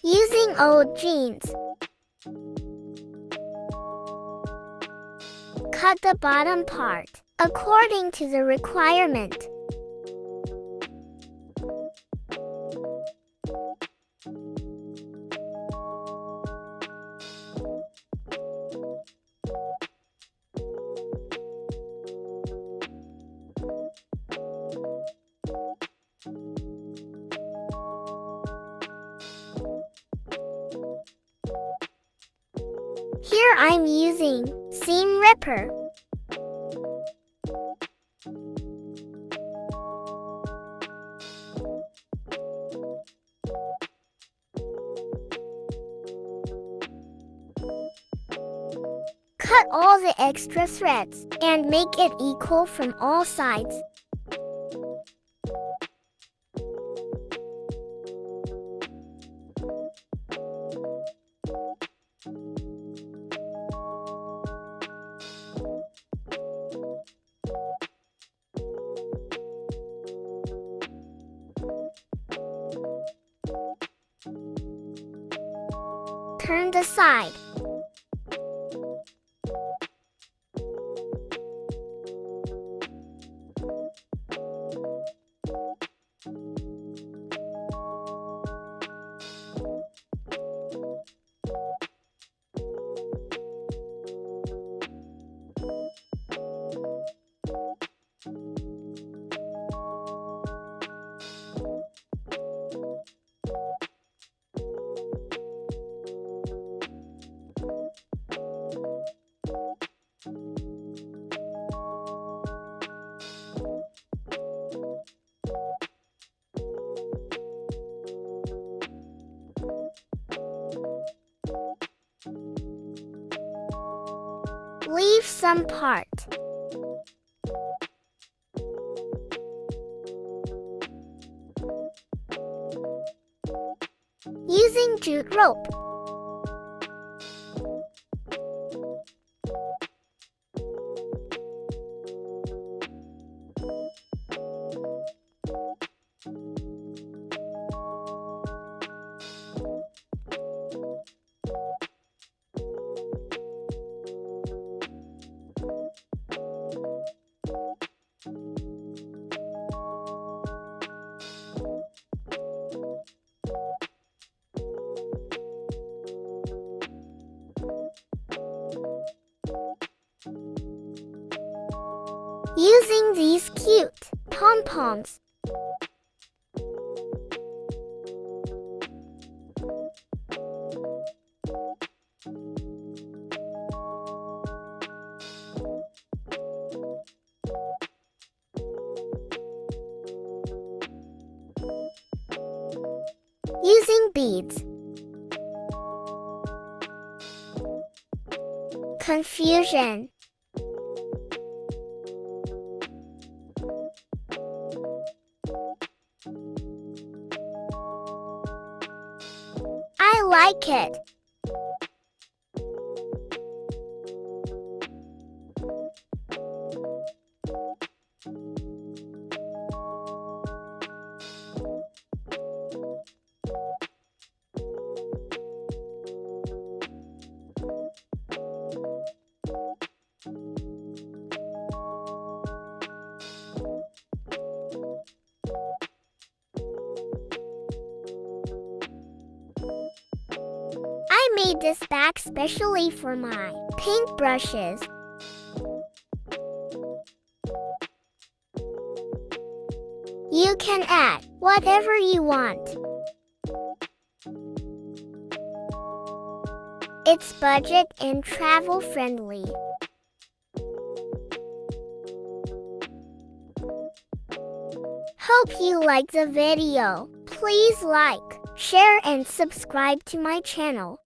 Using old jeans. Cut the bottom part according to the requirement. Here I'm using seam ripper. Cut all the extra threads and make it equal from all sides. Turn the side. Leave some part. Using jute rope. Using these cute pom-poms. Using beads. Confusion. I like it. I made this bag specially for my paint brushes. You can add whatever you want. It's budget and travel friendly. Hope you liked the video. Please like, share and subscribe to my channel.